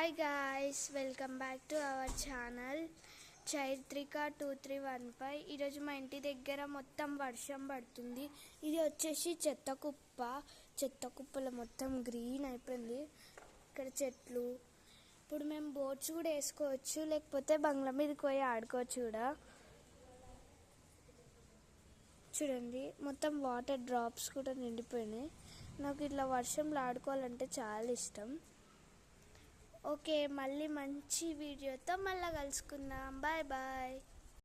Hi guys, welcome back to our channel Chaitrika 2315. ఈరోజు మా ఇంటి దగ్గర మొత్తం వర్షం పడుతుంది. ఇది వచ్చేసి చెత్త కుప్పలో మొత్తం గ్రీన్ అయిపోయింది. ఇక్కడ చెట్లు. ఇప్పుడు మేము బోట్స్ కూడా వేసుకోవచ్చు, లేకపోతే బంగ్లా మీదకి పోయి ఆడుకోవచ్చు కూడా. చూడండి, మొత్తం వాటర్ డ్రాప్స్ కూడా నిండిపోయినాయి. నాకు ఇట్లా వర్షంలో ఆడుకోవాలంటే చాలా ఇష్టం. ఓకే, మళ్ళీ మంచి వీడియోతో మళ్ళీ కలుసుకుందాం. Bye bye.